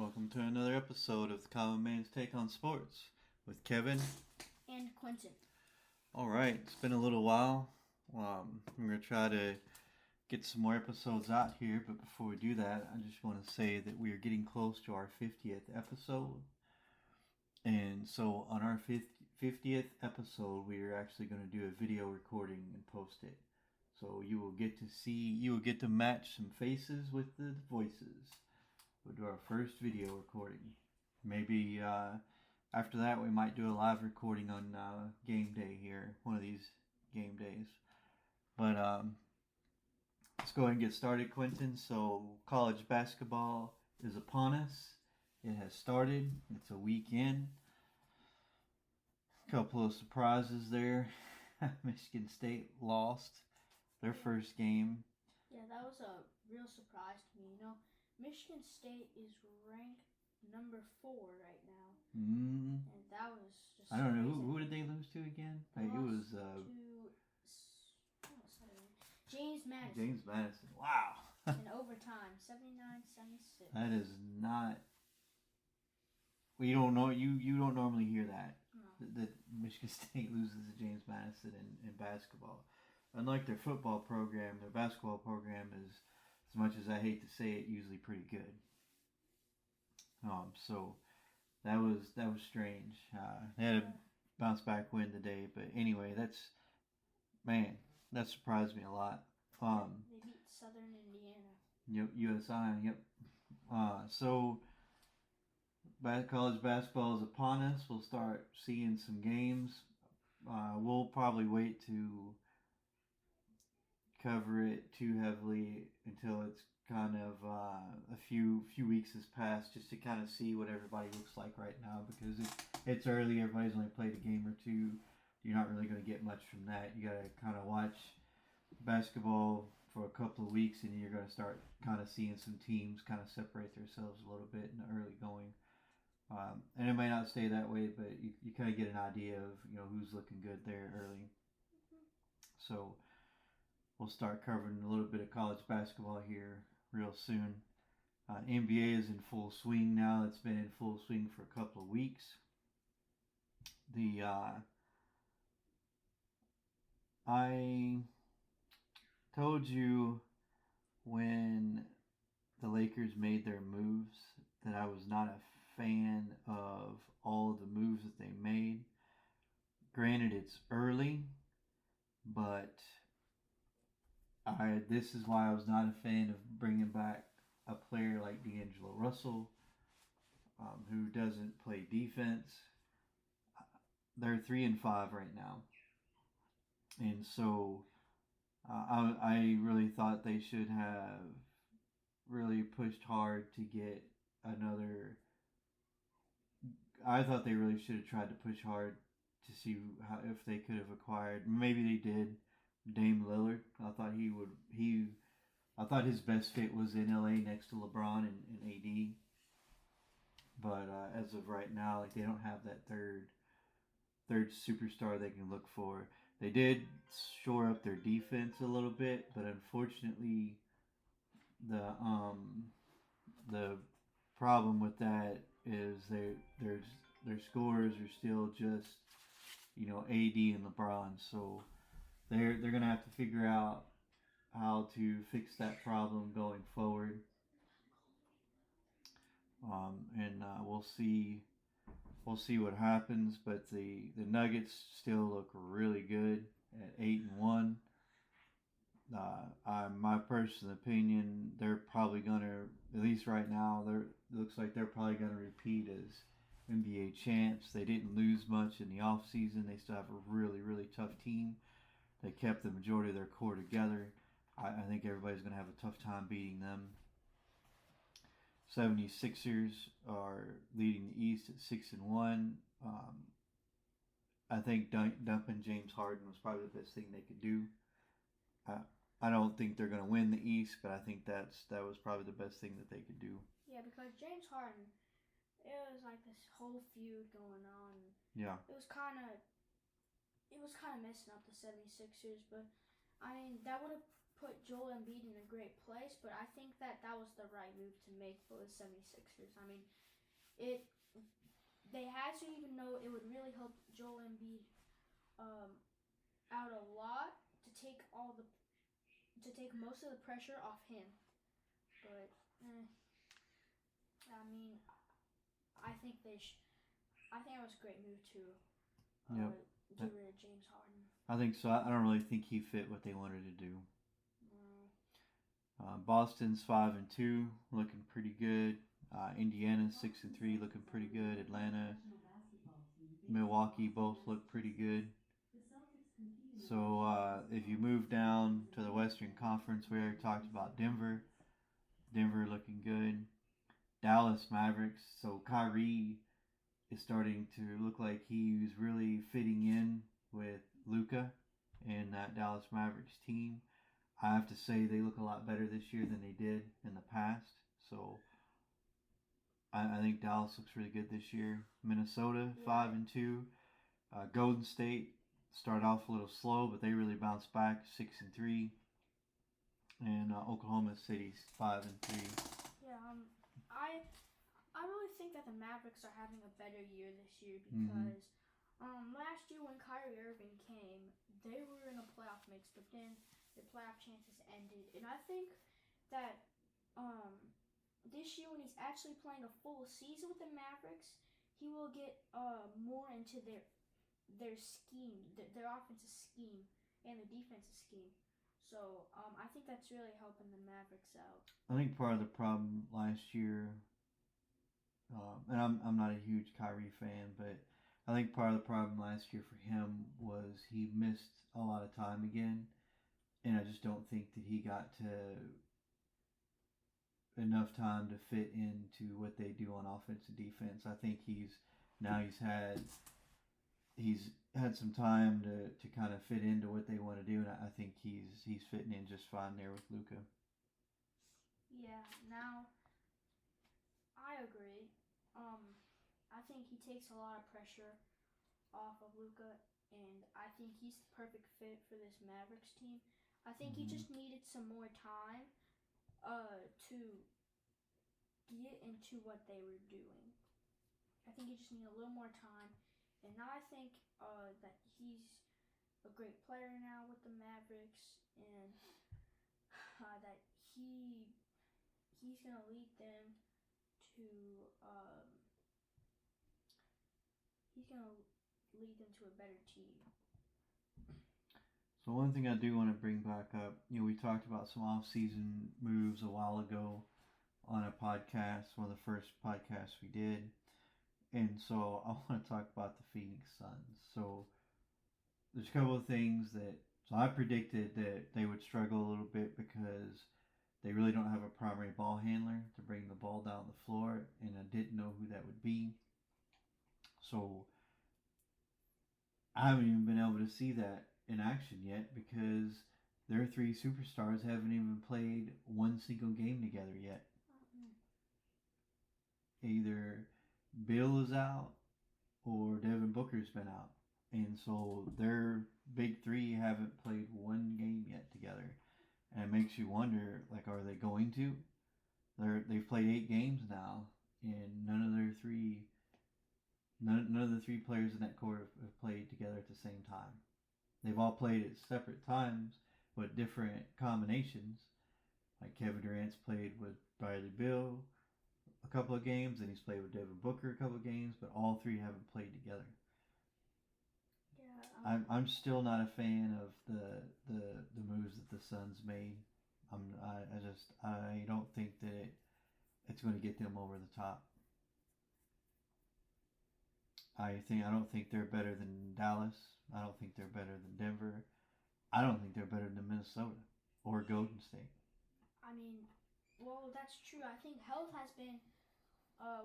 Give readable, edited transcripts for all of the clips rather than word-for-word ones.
Welcome to another episode of the Common Man's Take on Sports with Kevin and Quentin. All right, it's been a little while. We're going to try to get some more episodes out here, but before we do that, I just want to say that we are getting close to our 50th episode. And so on our 50th episode, we are actually going to do a video recording and post it. So you will get to match some faces with the voices. We'll do our first video recording. Maybe after that we might do a live recording on game day here, one of these game days. But let's go ahead and get started, Quentin. So college basketball is upon us. It has started. It's a weekend. A couple of surprises there. Michigan State lost their first game. Yeah, that was a real surprise to me. Michigan State is ranked number 4 right now. And that was just I don't know. crazy. Who did they lose to again? It was to James Madison. James Madison. Wow. In overtime, 79-76. That is not. Well, you don't know. You don't normally hear that. No. That Michigan State loses to James Madison in basketball. Unlike their football program, their basketball program is, as much as I hate to say it, usually pretty good. So that was strange. They had a bounce back win today, but anyway, that surprised me a lot. They beat Southern Indiana. Yep, USI. Yep. So college basketball is upon us. We'll start seeing some games. We'll probably wait to cover it too heavily until it's kind of a few weeks has passed, just to kind of see what everybody looks like right now, because it's early. Everybody's only played a game or two. You're not really going to get much from that. You got to kind of watch basketball for a couple of weeks, and you're going to start kind of seeing some teams kind of separate themselves a little bit in the early going. And it may not stay that way, but you kind of get an idea of who's looking good there early. So we'll start covering a little bit of college basketball here real soon. NBA is in full swing now. It's been in full swing for a couple of weeks. I told you when the Lakers made their moves that I was not a fan of all of the moves that they made. Granted, it's early, but this is why I was not a fan of bringing back a player like D'Angelo Russell, who doesn't play defense. They're 3-5 right now, and so I really thought they should have really pushed hard to get another. I thought they really should have tried to push hard to see if they could have acquired. Maybe they did. Dame Lillard. I thought his best fit was in LA next to LeBron and AD. But as of right now, they don't have that third superstar they can look for. They did shore up their defense a little bit, but unfortunately, the problem with that is their scorers are still just AD and LeBron. So they're going to have to figure out how to fix that problem going forward. And we'll see what happens. But the Nuggets still look really good at 8-1. My personal opinion, they're probably going to, at least right now, looks like they're probably going to repeat as NBA champs. They didn't lose much in the offseason. They still have a really, really tough team. They kept the majority of their core together. I think everybody's going to have a tough time beating them. 76ers are leading the East at 6-1. I think dumping James Harden was probably the best thing they could do. I don't think they're going to win the East, but I think that was probably the best thing that they could do. Yeah, because James Harden, it was like this whole feud going on. Yeah. It was kind of messing up the 76ers, but I mean, that would have put Joel Embiid in a great place, but I think that was the right move to make for the 76ers. I mean, they had to, even though it would really help Joel Embiid out a lot to take most of the pressure off him. But I mean, I think I think it was a great move to get rid of James Harden. I think so. I don't really think he fit what they wanted to do. Boston's 5-2, looking pretty good. Indiana's 6-3, looking pretty good. Atlanta, Milwaukee both look pretty good. So if you move down to the Western Conference, we already talked about Denver. Denver looking good. Dallas Mavericks. So Kyrie is starting to look like he's really fitting in with Luka and that Dallas Mavericks team. I have to say they look a lot better this year than they did in the past. So I think Dallas looks really good this year. Minnesota 5-2. Golden State started off a little slow, but they really bounced back 6-3. And Oklahoma City's 5-3. Yeah, I really think that the Mavericks are having a better year this year because last year when Kyrie Irving came, they were in a playoff mix, but then the playoff chances ended. And I think that this year when he's actually playing a full season with the Mavericks, he will get more into their scheme, their offensive scheme and the defensive scheme. So I think that's really helping the Mavericks out. I think part of the problem last year, and I'm not a huge Kyrie fan, but I think part of the problem last year for him was he missed a lot of time again, and I just don't think that he got to enough time to fit into what they do on offense and defense. I think he's had some time to kind of fit into what they want to do, and I think he's fitting in just fine there with Luka. Yeah, now I agree. I think he takes a lot of pressure off of Luka, and I think he's the perfect fit for this Mavericks team. I think he just needed some more time to get into what they were doing. I think he just needed a little more time. And now I think that he's a great player now with the Mavericks, and that he's gonna lead them to a better team. So one thing I do want to bring back up, we talked about some off-season moves a while ago on a podcast, one of the first podcasts we did. And so I want to talk about the Phoenix Suns. So there's a couple of things so I predicted that they would struggle a little bit because they really don't have a primary ball handler to bring the ball down the floor, and I didn't know who that would be. So I haven't even been able to see that in action yet because their three superstars haven't even played one single game together yet. Either Bill is out or Devin Booker's been out, and so their big three haven't played one game yet together, and it makes you wonder, like, are they going to? They've played 8 games now, and none of the three players in that core have played together at the same time. They've all played at separate times with different combinations. Like Kevin Durant's played with Bradley Beal a couple of games, and he's played with Devin Booker a couple of games, but all three haven't played together. Yeah, I'm still not a fan of the moves that the Suns made. I don't think that it's going to get them over the top. I don't think they're better than Dallas. I don't think they're better than Denver. I don't think they're better than Minnesota or Golden State. I mean, well, that's true. I think health has been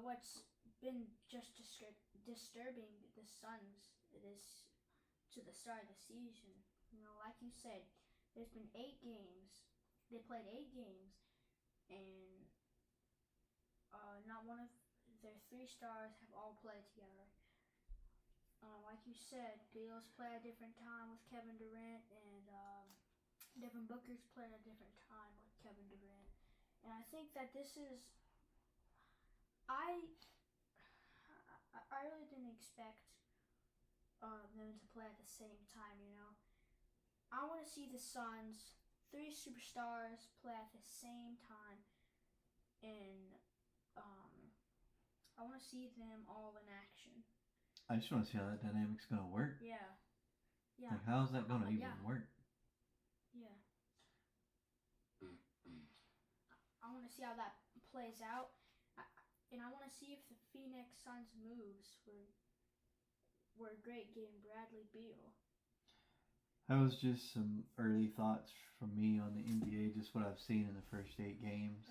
what's been just disturbing the Suns to the start of the season. Like you said, there's been 8 games. They played 8 games, and not one of their 3 stars have all played together. Like you said, Beal's play at a different time with Kevin Durant, and Devin Booker's played at a different time with Kevin Durant, and I think that this is I I really didn't expect them to play at the same time. I want to see the Suns, three superstars, play at the same time, and I want to see them all in action. I just want to see how that dynamic's going to work. Yeah. Like, how's that going to even work? Yeah. I want to see how that plays out. And I want to see if the Phoenix Suns moves were great getting Bradley Beal. That was just some early thoughts from me on the NBA, just what I've seen in the first 8 games.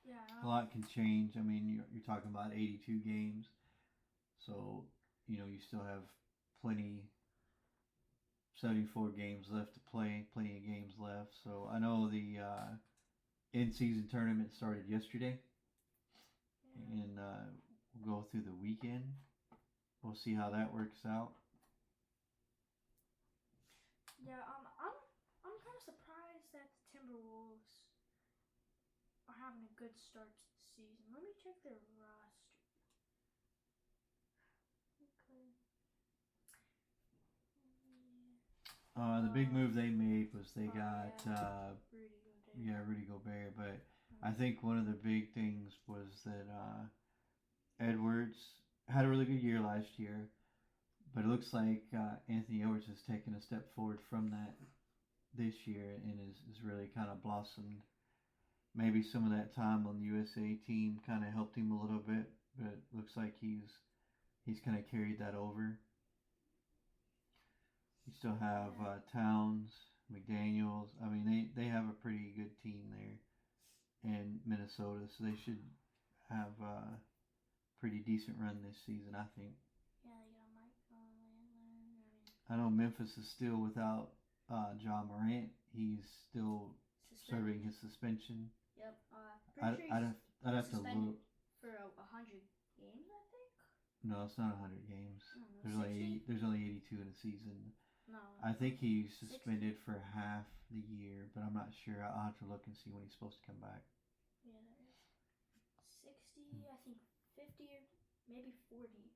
Yeah. A lot can change. I mean, you're talking about 82 games. So, you still have plenty, 74 games left to play, plenty of games left. So I know the in-season tournament started yesterday. And we'll go through the weekend. We'll see how that works out. Yeah, I'm kind of surprised that the Timberwolves are having a good start to the season. Let me check their roster. Okay. The big move they made was they got Rudy Gobert. Rudy Gobert. But I think one of the big things was that Edwards had a really good year last year, but it looks like Anthony Edwards has taken a step forward from that this year and is really kind of blossomed. Maybe some of that time on the USA team kind of helped him a little bit, but it looks like he's kind of carried that over. You still have Towns, McDaniels. I mean, they have a pretty good team there in Minnesota, so they should have a pretty decent run this season, I think. Yeah, they got Mike Conley. I know Memphis is still without Ja Morant. He's still serving his suspension. Yep. I'd have to look for 100 games, I think. No, it's not 100 games. There's only 82 in a season. No. I think he's suspended 60? For half the year, but I'm not sure. I'll have to look and see when he's supposed to come back. Yeah, that is 60. I think 50 or maybe 40.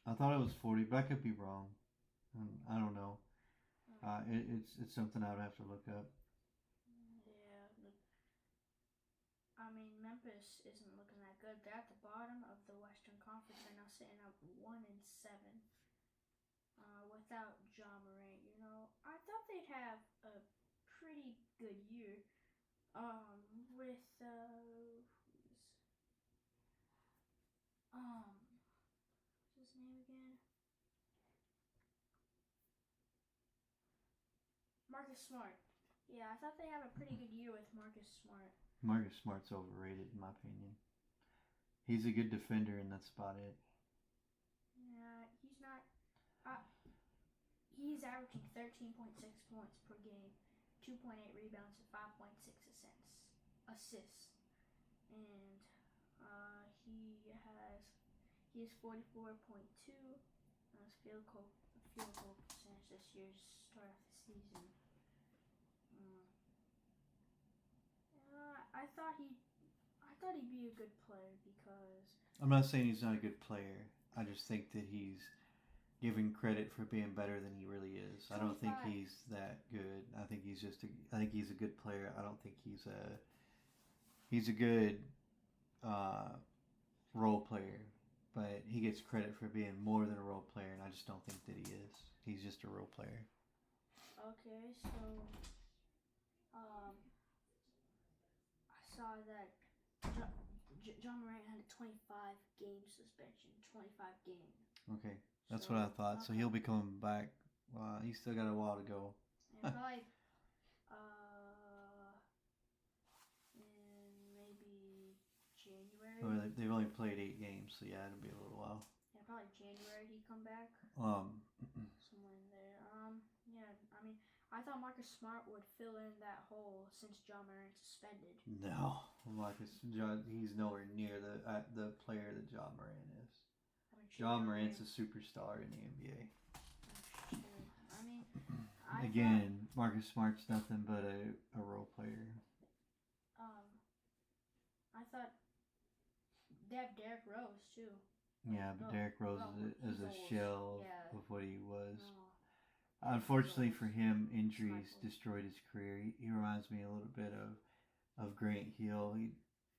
I thought it was 40, but I could be wrong. I don't know. It's something I would have to look up. Yeah. I mean, Memphis isn't looking that good. They're at the bottom of the Western Conference right now, sitting at 1-7. Without Ja Morant, I thought they'd have a pretty good year. With what's his name again? Marcus Smart. Yeah, I thought they have a pretty good year with Marcus Smart. Marcus Smart's overrated in my opinion. He's a good defender, and that's about it. Yeah, he's not. He's averaging 13.6 points per game, 2.8 rebounds, and 5.6 assists. And he has 44.2 his field goal percentage this year to start off the season. I thought he'd be a good player because I'm not saying he's not a good player. I just think that he's giving credit for being better than he really is. 25. I don't think he's that good. I think he's a good player. I don't think he's a good role player, but he gets credit for being more than a role player, and I just don't think that he is. He's just a role player. Okay, so I saw that Ja Morant had a 25-game suspension. 25 games. Okay. That's what I thought. So he'll be coming back. He's still got a while to go. And probably, in maybe January. Well, they've only played 8 games, so yeah, it'll be a little while. Yeah, probably January he'd come back. Somewhere in there. Yeah. I mean, I thought Marcus Smart would fill in that hole since Ja Morant's suspended. No, he's nowhere near the player that Ja Morant is. Ja Morant's a superstar in the NBA. I mean, I Again, Marcus Smart's nothing but a role player. I thought they have Derrick Rose too. Yeah, but Derrick Rose is he's a old. shell Yeah. of what he was. No. Unfortunately He's for old. him, injuries Sniper. destroyed his career. He reminds me a little bit of Grant Hill. He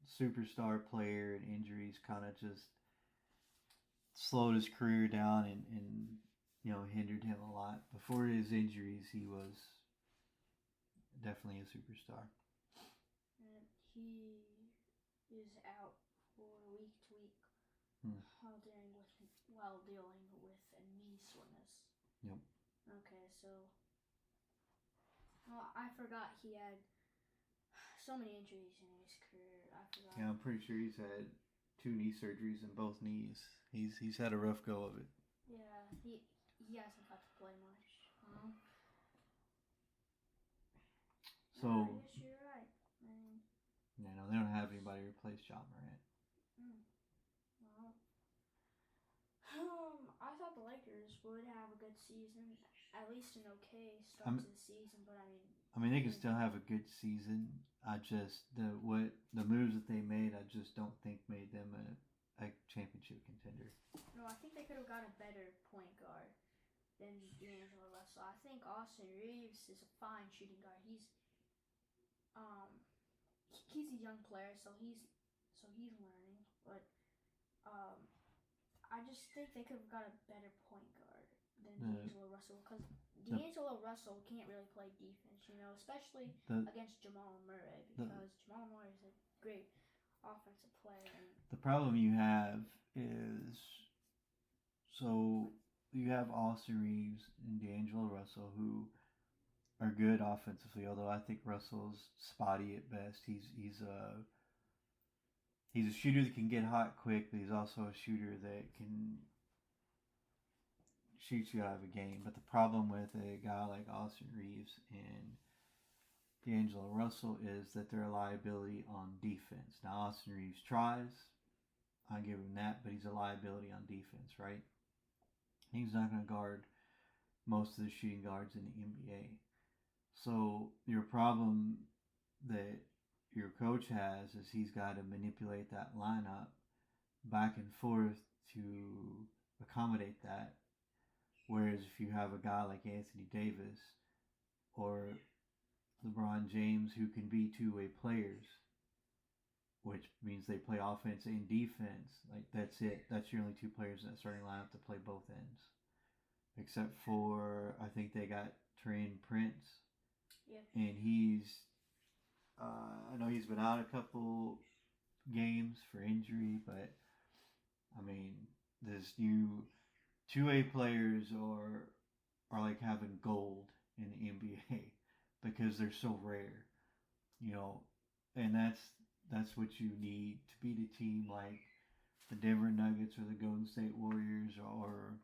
superstar player, and injuries kind of just slowed his career down and hindered him a lot. Before his injuries, he was definitely a superstar. And he is out for week to week while dealing with a knee soreness. Yep. Okay, so I forgot he had so many injuries in his career. I forgot. Yeah, I'm pretty sure he's had 2 knee surgeries in both knees. He's had a rough go of it. Yeah, he hasn't got to play much. So I guess you're right. they don't have anybody to replace John Morant. Well, I thought the Lakers would have a good season, at least an okay start to the season. But I mean, they can still have a good season. I just the moves that they made, I just don't think made them a championship contender. No, I think they could have got a better point guard than D'Angelo Russell. I think Austin Reeves is a fine shooting guard. He's a young player, so he's learning. But I just think they could have got a better point guard than D'Angelo Russell, because D'Angelo Russell can't really play defense, especially against Jamal Murray, because Jamal Murray is a great offensive player. The problem you have is, so you have Austin Reeves and D'Angelo Russell, who are good offensively, although I think Russell's spotty at best. He's a shooter that can get hot quick, but he's also a shooter that can shoot you out of a game. But the problem with a guy like Austin Reeves and D'Angelo Russell is that they're a liability on defense. Now, Austin Reeves tries, I give him that, but he's a liability on defense, right? He's not going to guard most of the shooting guards in the NBA. So your problem that your coach has is he's got to manipulate that lineup back and forth to accommodate that. Whereas if you have a guy like Anthony Davis or LeBron James who can be two-way players, which means they play offense and defense, like that's it. That's your only two players in that starting lineup to play both ends. Except for, I think they got Taurean Prince. Yep. And I know he's been out a couple games for injury, but I mean, this new two-way players are like having gold in the NBA because they're so rare, and that's what you need to beat a team like the Denver Nuggets or the Golden State Warriors or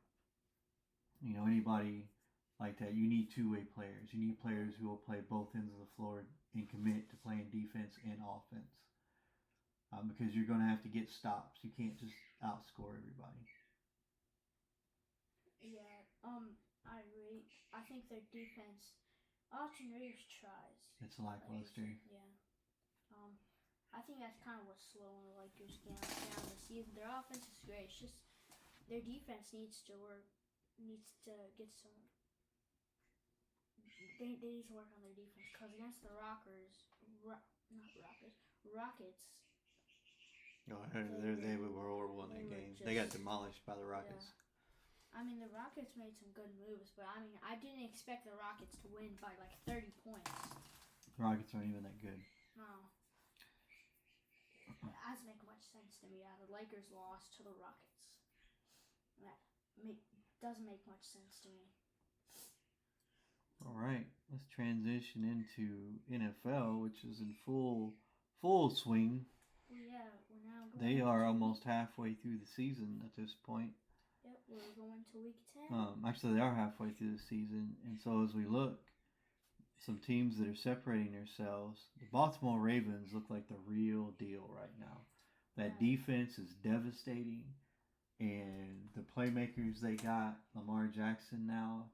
anybody like that. You need two-way players. You need players who will play both ends of the floor and commit to playing defense and offense. Because you're going to have to get stops. You can't just outscore everybody. Yeah, I agree. I think their defense, Austin Reeves tries. It's lackluster. Yeah. I think that's kind of what's slowing the Lakers down the season. Their offense is great. It's just their defense needs to get some. They need to work on their defense, because against the Rockets. Oh, they were horrible in that game. They got demolished by the Rockets. Yeah. I mean, the Rockets made some good moves, but I mean, I didn't expect the Rockets to win by like 30 points. The Rockets aren't even that good. No. It doesn't make much sense to me. The Lakers lost to the Rockets. That doesn't make much sense to me. All right, let's transition into NFL, which is in full swing. Well, yeah, we're now going. They are almost halfway through the season at this point. Yep, we're going to week 10. Actually, they are halfway through the season, and so as we look, some teams that are separating themselves, the Baltimore Ravens look like the real deal right now. That defense is devastating, and the playmakers they got, Lamar Jackson now,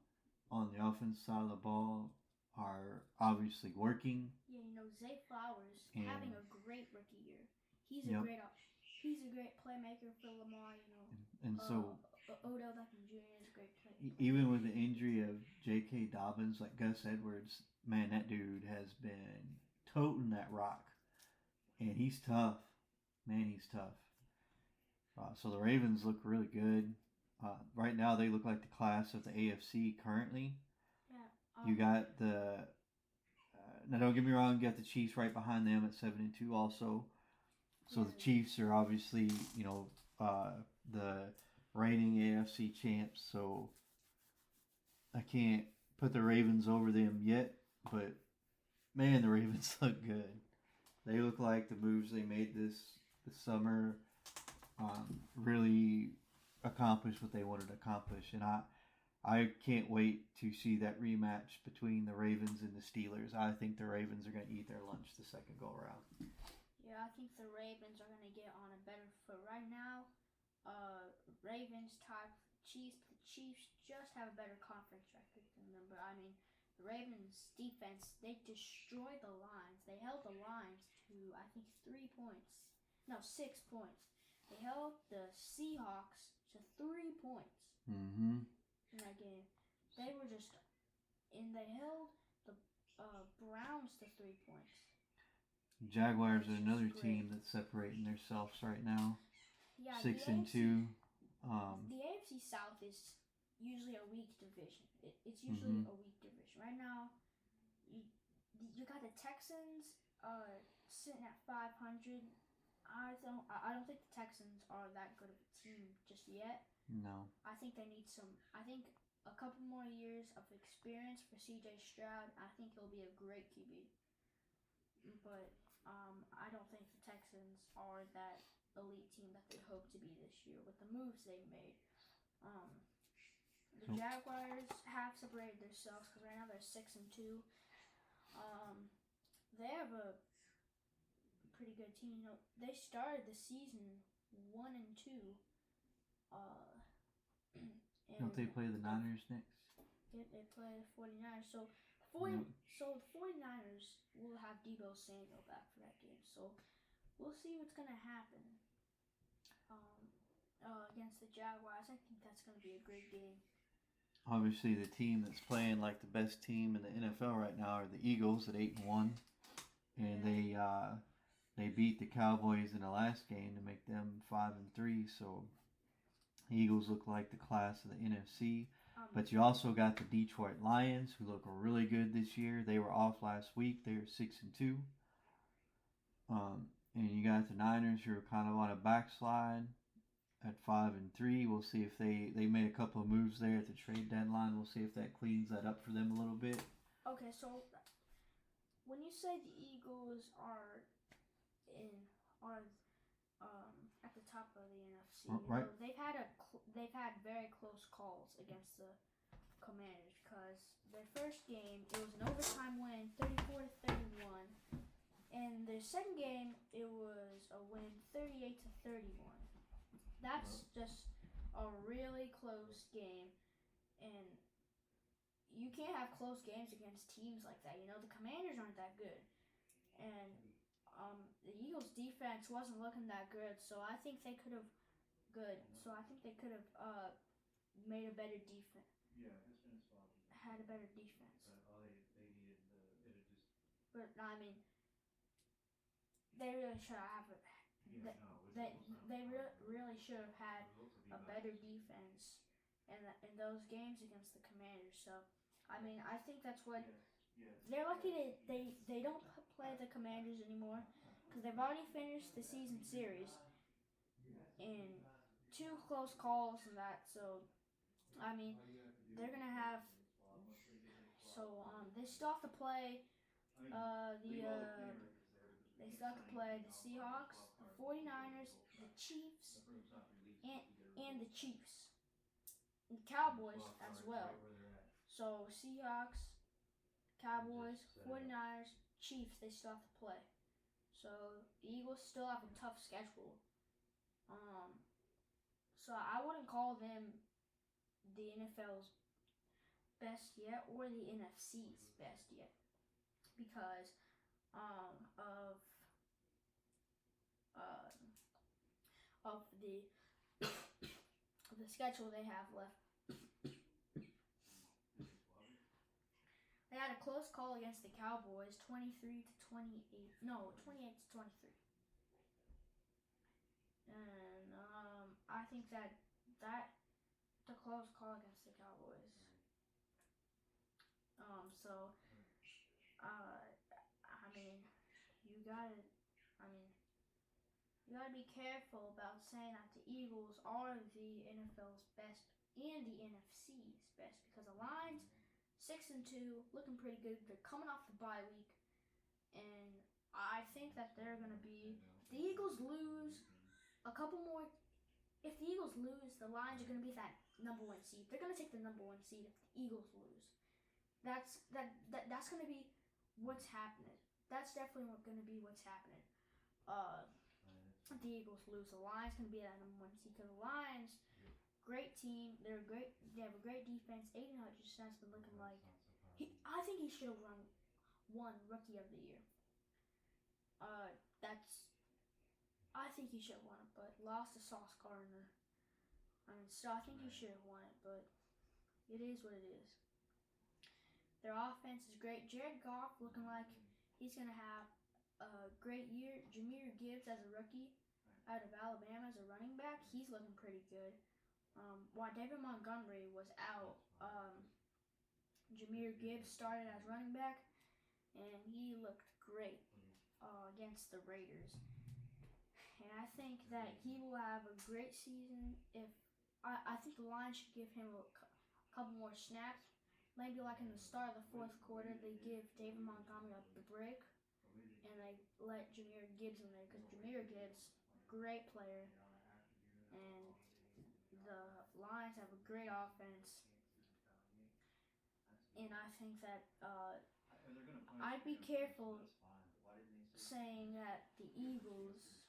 on the offense side of the ball are obviously working. Yeah, Zay Flowers And having a great rookie year. He's a yep. great playmaker for Lamar. And so Odell Beckham Jr. is a great even with the injury of J.K. Dobbins, like Gus Edwards, man, that dude has been toting that rock, and he's tough. Man, he's tough. So the Ravens look really good. Right now, they look like the class of the AFC currently. Yeah. You got the now. Don't get me wrong. You got the Chiefs right behind them at 7-2 also. So the Chiefs are obviously the reigning AFC champs. So I can't put the Ravens over them yet, but man, the Ravens look good. They look like the moves they made this summer really accomplished what they wanted to accomplish, and I can't wait to see that rematch between the Ravens and the Steelers. I think the Ravens are going to eat their lunch the second go around. Yeah, I think the Ravens are going to get on a better foot right now. Ravens tied Chiefs. The Chiefs just have a better conference record than them, but I mean, the Ravens defense, they destroyed the lines. They held the lines to, I think, 3 points. No, 6 points. They held the Seahawks to 3 points in that game. They were just, and they held the Browns to 3 points. Jaguars are another team that's separating themselves right now. Yeah, 6-2. The AFC South is usually a weak division. It's usually a weak division. Right now, you got the Texans sitting at 500. I don't think the Texans are that good of a team just yet. No. I think they need I think a couple more years of experience for C.J. Stroud. I think he'll be a great QB. But I don't think the Texans are that elite team that they hope to be this year with the moves they've made. The Jaguars have separated themselves because right now they're 6-2. They have a pretty good team. They started the season 1-2. Don't they play the Niners next? Yeah, they play the 49ers. So the 49ers will have Deebo Samuel back for that game. So we'll see what's going to happen against the Jaguars. I think that's going to be a great game. Obviously, the team that's playing like the best team in the NFL right now are the Eagles at 8-1, and they beat the Cowboys in the last game to make them 5-3. So the Eagles look like the class of the NFC. But you also got the Detroit Lions, who look really good this year. They were off last week. They were 6-2. And you got the Niners, who are kind of on a backslide at 5-3. We'll see if they made a couple of moves there at the trade deadline. We'll see if that cleans that up for them a little bit. Okay, so when you say the Eagles are at the top of the NFC, right? They've had very close calls against the Commanders because their first game it was an overtime win, 34-31, and their second game it was a win, 38-31. That's just a really close game, and you can't have close games against teams like that. The Commanders aren't that good, and the Eagles' defense wasn't looking that good, so I think they could have made a better defense. Yeah, it's been a spot. Had a better defense. They needed it just. But I mean, they really should have it. They really should have had a better defense in those games against the Commanders. So I mean, I think that's what. They're lucky they don't play the Commanders anymore because they've already finished the season series in 2 close calls and that. So, I mean, they're gonna have. So they still have to play they still have to play the Seahawks, the 49ers, the Chiefs, and the Chiefs, and the Cowboys as well. So Seahawks, Cowboys, 49ers, Chiefs, they still have to play. So the Eagles still have a tough schedule. So I wouldn't call them the NFL's best yet or the NFC's best yet because uh, of the schedule they have left. They had a close call against the Cowboys, 23-28. No, 28-23. And I think that the close call against the Cowboys. So I mean, you gotta be careful about saying that the Eagles are the NFL's best and the NFC's best because the Lions 6-2, looking pretty good. They're coming off the bye week, and I think that they're gonna be. If the Eagles lose a couple more, if the Eagles lose, the Lions are gonna be that number 1 seed. They're gonna take the number 1 seed if the Eagles lose. That's gonna be what's happening. That's definitely gonna be what's happening. If the Eagles lose, the Lions gonna be that number 1 seed because the Lions, great team. They're great. They have a great defense. Aiden Hutchinson's been looking like I think he should have won Rookie of the Year. I think he should have won it, but lost to Sauce Gardner. So I think he should have won it, but it is what it is. Their offense is great. Jared Goff looking like he's gonna have a great year. Jahmyr Gibbs as a rookie out of Alabama as a running back, he's looking pretty good. While David Montgomery was out, Jahmyr Gibbs started as running back, and he looked great against the Raiders. And I think that he will have a great season. I think the Lions should give him a couple more snaps. Maybe like in the start of the fourth quarter, they give David Montgomery a break, and they let Jahmyr Gibbs in there because Jahmyr Gibbs, great player, and the Lions have a great offense. And I think that I'd be careful saying that the Eagles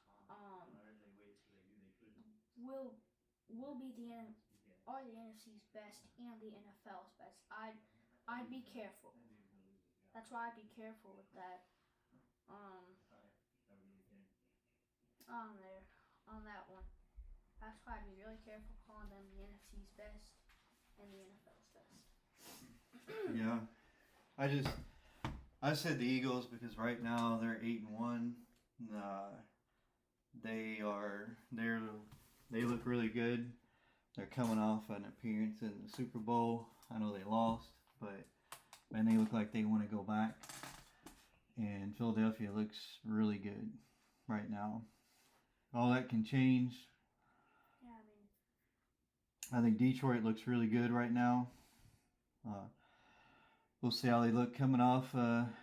will be the NFC's best and the NFL's best. I'd be careful. That's why I'd be careful with that. On that one. That's why I'd be really careful calling them the NFC's best and the NFL's best. Yeah, I said the Eagles because right now they're 8-1. They look really good. They're coming off an appearance in the Super Bowl. I know they lost, but man, they look like they want to go back. And Philadelphia looks really good right now. All that can change. Yeah, I think Detroit looks really good right now. We'll see how they look coming off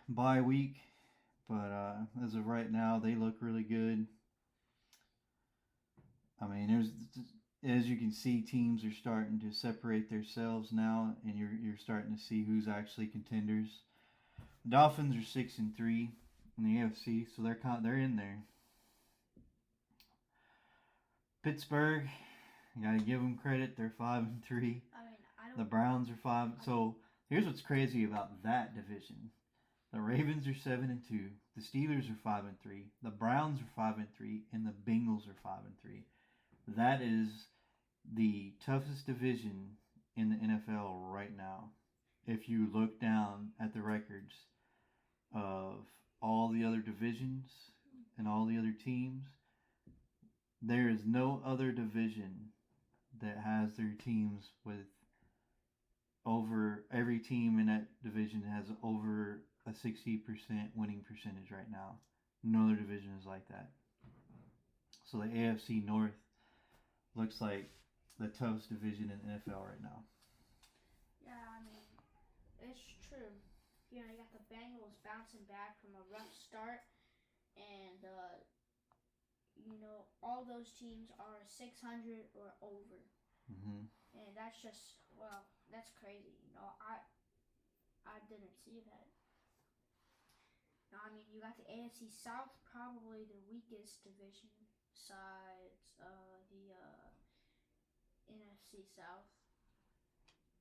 bye week. But as of right now, they look really good. I mean, as you can see, teams are starting to separate themselves now, and you're starting to see who's actually contenders. The Dolphins are 6-3 in the AFC, so they're in there. Pittsburgh, you gotta give them credit. They're 5-3. The Browns are 5. So here's what's crazy about that division: the Ravens are 7-2. The Steelers are 5-3. The Browns are 5-3, and the Bengals are 5-3. That is the toughest division in the NFL right now. If you look down at the records of all the other divisions and all the other teams, there is no other division that has their teams with over, every team in that division has over a 60% winning percentage right now. No other division is like that. So the AFC North looks like the toughest division in the NFL right now. Yeah, I mean, it's true. You got the Bengals bouncing back from a rough start, and all those teams are 600 or over. Mm-hmm. And that's just, that's crazy. I didn't see that. Now, I mean, you got the AFC South, probably the weakest division besides the NFC South.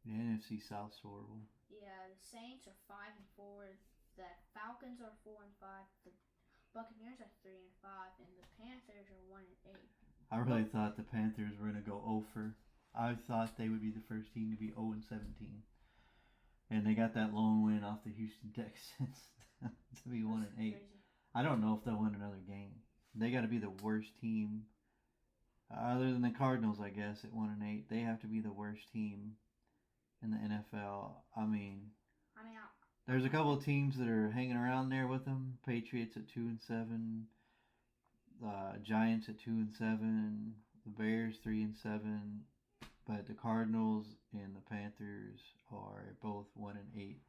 The NFC South's horrible. Yeah, the Saints are 5-4. The Falcons are 4-5. The Buccaneers are 3-5, and the Panthers are 1-8. I really thought the Panthers were gonna go over. I thought they would be the first team to be 0-17, and they got that lone win off the Houston Texans to be 1-8. Crazy. I don't know if they'll win another game. They got to be the worst team, other than the Cardinals, I guess, at 1-8. They have to be the worst team in the NFL. I mean, there's a couple of teams that are hanging around there with them. Patriots at 2-7, Giants at 2-7, the Bears 3-7, but the Cardinals and the Panthers are both 1-8.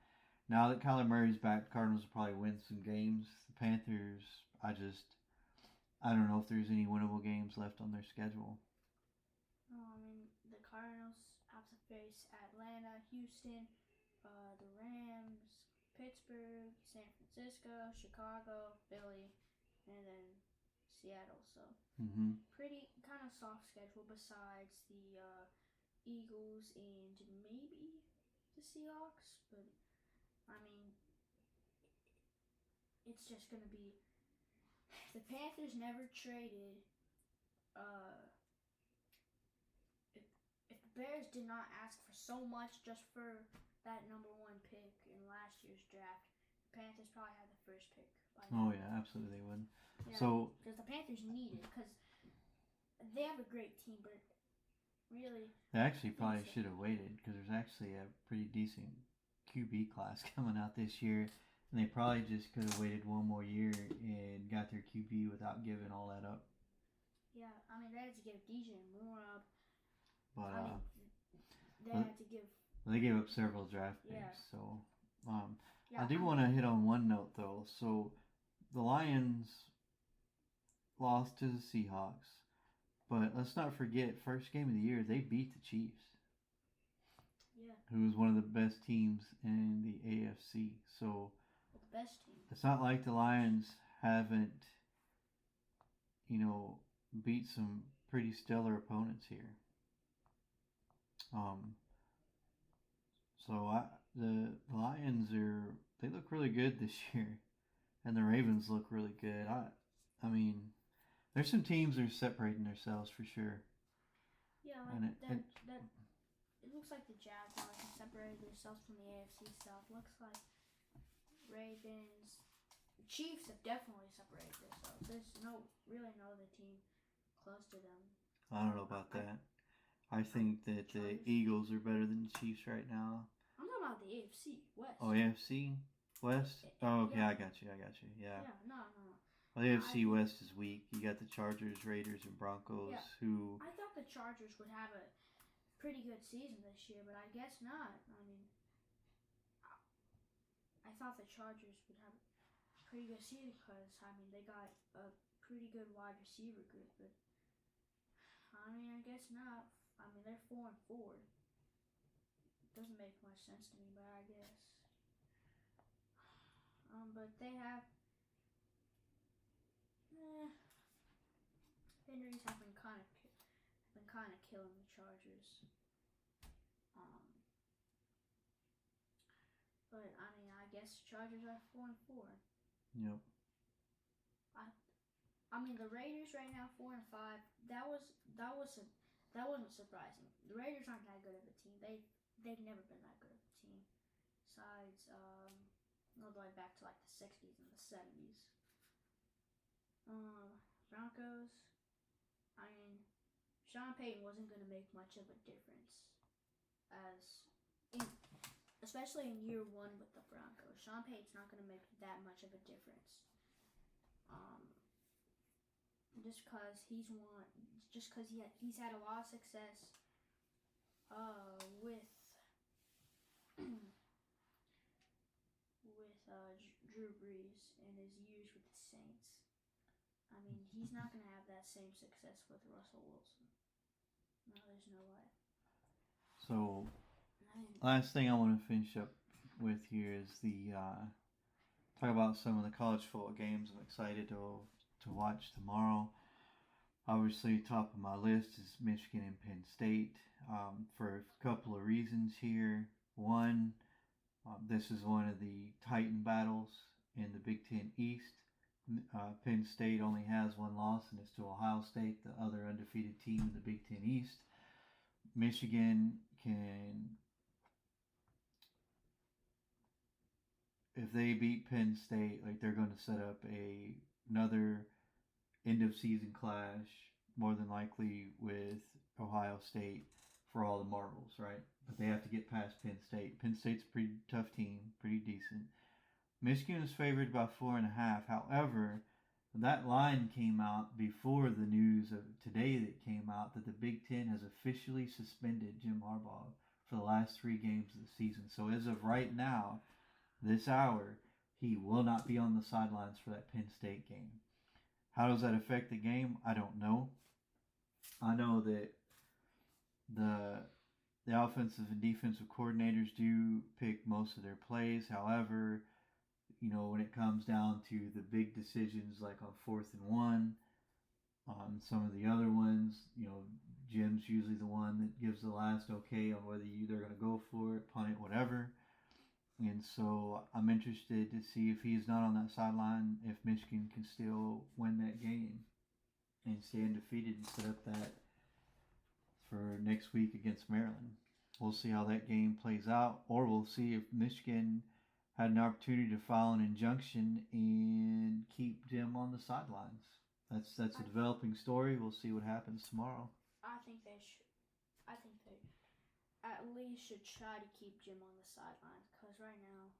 Now that Kyler Murray's back, the Cardinals will probably win some games. The Panthers, I don't know if there's any winnable games left on their schedule. No, I mean, the Cardinals have to face Atlanta, Houston, the Rams, Pittsburgh, San Francisco, Chicago, Philly, and then Seattle. So pretty kind of soft schedule besides the Eagles and maybe the Seahawks. But I mean, it's just gonna be. The Panthers never traded. If the Bears did not ask for so much just for that number 1 pick in last year's draft, the Panthers probably had the first pick by now. Oh yeah, absolutely they would. Yeah, So because the Panthers need it, because they have a great team, but really they actually probably should have waited, because there's actually a pretty decent QB class coming out this year. And they probably just could have waited one more year and got their QB without giving all that up. Yeah, I mean, they had to give DJ Moore up. But they had to give. They gave up several draft picks. Yeah. So Yeah, I do want to hit on one note though. So the Lions lost to the Seahawks, but let's not forget, first game of the year they beat the Chiefs. Yeah. Who was one of the best teams in the AFC. So the best team. It's not like the Lions haven't, beat some pretty stellar opponents here. The Lions they look really good this year, and the Ravens look really good. I mean, there's some teams that are separating themselves for sure. Yeah, And it looks like the Jaguars have separated themselves from the AFC South. Looks like Ravens, the Chiefs have definitely separated themselves. There's really no other team close to them. I don't know about that. I think that the Eagles are better than the Chiefs right now. I'm talking about the AFC West. Oh, AFC West? Oh, okay, Yeah. I got you. Yeah. Yeah, no. Well, the AFC West is weak. You got the Chargers, Raiders, and Broncos, who... I thought the Chargers would have a pretty good season this year, but I guess not. I mean, I thought the Chargers would have a pretty good season because, I mean, they got a pretty good wide receiver group, but I mean, I guess not. I mean, they're 4-4. Doesn't make much sense to me, but I guess. But they have injuries have been kind of killing the Chargers. But I mean, I guess Chargers are 4-4. Yep. I mean, the Raiders right now 4-5. That wasn't surprising. The Raiders aren't that good of a team. They've never been that good of a team. Besides, all the way back to like the 60s and the 70s. Broncos. I mean, Sean Payton wasn't going to make much of a difference, especially in year 1 with the Broncos. Sean Payton's not going to make that much of a difference. Just because he's had a lot of success with Drew Brees in his years with the Saints. I mean, he's not going to have that same success with Russell Wilson. No, there's no way. So, last thing I want to finish up with here is talk about some of the college football games I'm excited to watch tomorrow. Obviously, top of my list is Michigan and Penn State for a couple of reasons here. One, this is one of the Titan battles in the Big Ten East. Penn State only has one loss, and it's to Ohio State, the other undefeated team in the Big Ten East. Michigan can, if they beat Penn State, like they're going to set up another end of season clash, more than likely with Ohio State for all the marbles, right? But they have to get past Penn State. Penn State's a pretty tough team, pretty decent. Michigan is favored by 4.5. However, that line came out before the news of today that came out that the Big Ten has officially suspended Jim Harbaugh for the last 3 games of the season. So as of right now, this hour, he will not be on the sidelines for that Penn State game. How does that affect the game? I don't know. I know that the offensive and defensive coordinators do pick most of their plays. However, when it comes down to the big decisions like on 4th and 1, on some of the other ones, Jim's usually the one that gives the last okay on whether they're going to go for it, punt it, whatever. And so I'm interested to see if he's not on that sideline, if Michigan can still win that game and stay undefeated and set up that for next week against Maryland. We'll see how that game plays out, or we'll see if Michigan had an opportunity to file an injunction and keep Jim on the sidelines. That's a developing story. We'll see what happens tomorrow. I think they at least should try to keep Jim on the sidelines, because right now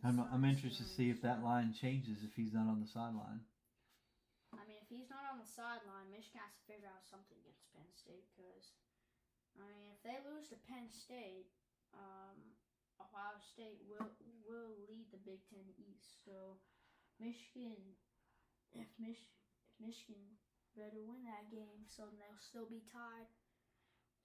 I'm interested to see if that line changes if he's not on the sideline. I mean, if he's not on the sideline, Michigan has to figure out something against Penn State, because if they lose to Penn State, Ohio State will lead the Big Ten East. So if Michigan better win that game, so they'll still be tied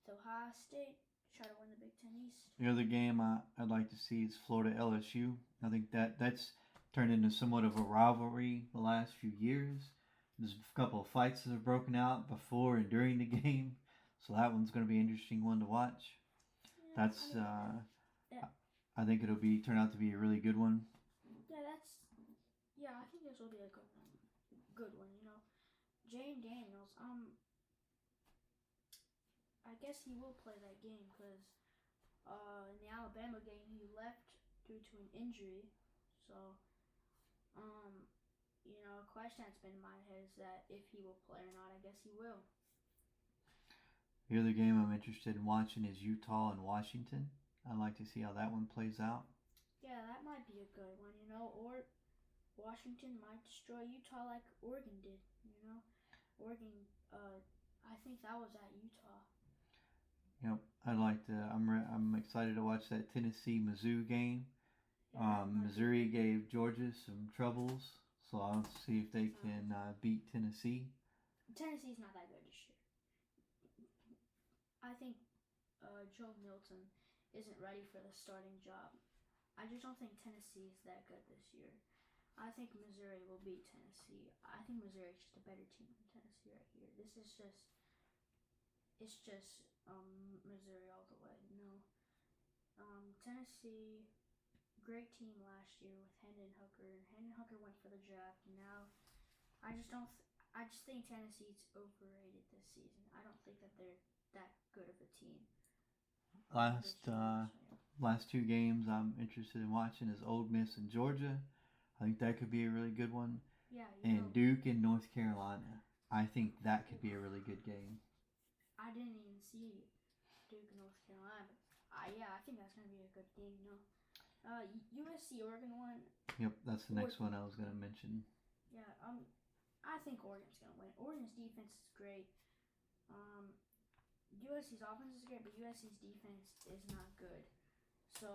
with Ohio State, try to win the Big Ten East. The other game I'd like to see is Florida LSU. I think that's turned into somewhat of a rivalry the last few years. There's a couple of fights that have broken out before and during the game, so that one's going to be an interesting one to watch. I think it'll turn out to be a really good one. I think this will be a good one. Jane Daniels, I guess he will play that game, because in the Alabama game he left due to an injury. So, a question that's been in my head is that if he will play or not. I guess he will. The other game I'm interested in watching is Utah and Washington. I'd like to see how that one plays out. Yeah, that might be a good one, or Washington might destroy Utah like Oregon did, Oregon, I think that was at Utah. Yep, I'm excited to watch that Tennessee-Mizzou game. Missouri gave Georgia some troubles, so I'll see if they can beat Tennessee. Tennessee's not that good this year. I think Joe Milton isn't ready for the starting job. I just don't think Tennessee is that good this year. I think Missouri will beat Tennessee. I think Missouri is just a better team than Tennessee right here. It's just Missouri all the way. Tennessee, great team last year with Hendon Hooker. Hendon Hooker went for the draft. And now, I just think Tennessee's overrated this season. I don't think that they're that good of a team. Last 2 games I'm interested in watching is Ole Miss and Georgia. I think that could be a really good one. Yeah. And Duke and North Carolina. I think that could be a really good game. I didn't even see Duke and North Carolina. I think that's going to be a good game. USC Oregon one. Yep, that's the next one I was going to mention. Yeah, I think Oregon's going to win. Oregon's defense is great. USC's offense is great, but USC's defense is not good. So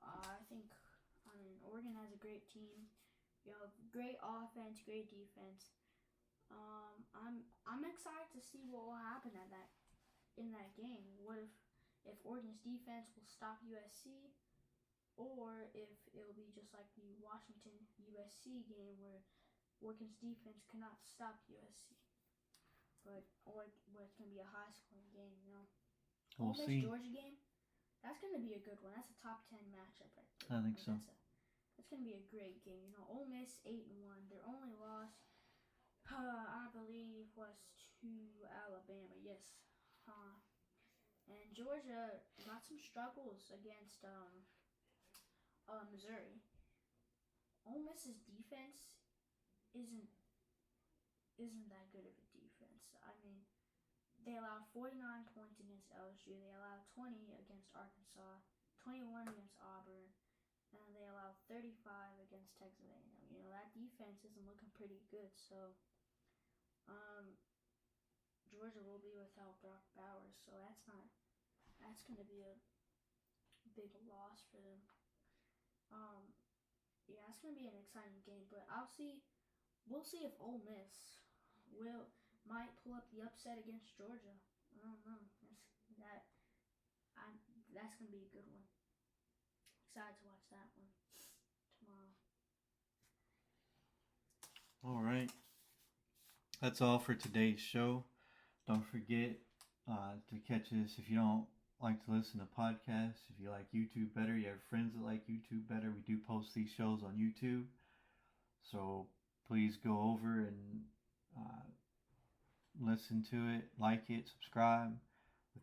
I think Oregon has a great team. Great offense, great defense. I'm excited to see what will happen in that game. What if Oregon's defense will stop USC, or if it'll be just like the Washington USC game where Oregon's defense cannot stop USC. or it's gonna be a high scoring game. We'll Ole Miss see. Georgia game. That's gonna be a good one. That's a top 10 matchup right there. I think so. That's gonna be a great game. Ole Miss 8-1. Their only loss, I believe, was to Alabama. Yes. And Georgia got some struggles against Missouri. Ole Miss's defense isn't that good of a defense. I mean, they allowed 49 points against LSU. They allowed 20 against Arkansas, 21 against Auburn, and they allowed 35 against Texas A&M. That defense isn't looking pretty good. So, Georgia will be without Brock Bowers. So that's going to be a big loss for them. Yeah, it's going to be an exciting game, but we'll see if Ole Miss might pull up the upset against Georgia. I don't know. That's going to be a good one. Excited to watch that one tomorrow. All right. That's all for today's show. Don't forget to catch us if you don't like to listen to podcasts. If you like YouTube better, you have friends that like YouTube better, we do post these shows on YouTube. So please go over and listen to it, like it, subscribe.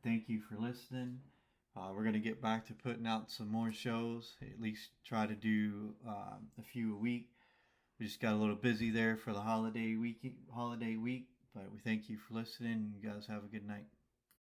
Thank you for listening. We're going to get back to putting out some more shows, at least try to do a few a week. We just got a little busy there for the holiday week, but we thank you for listening. You guys have a good night.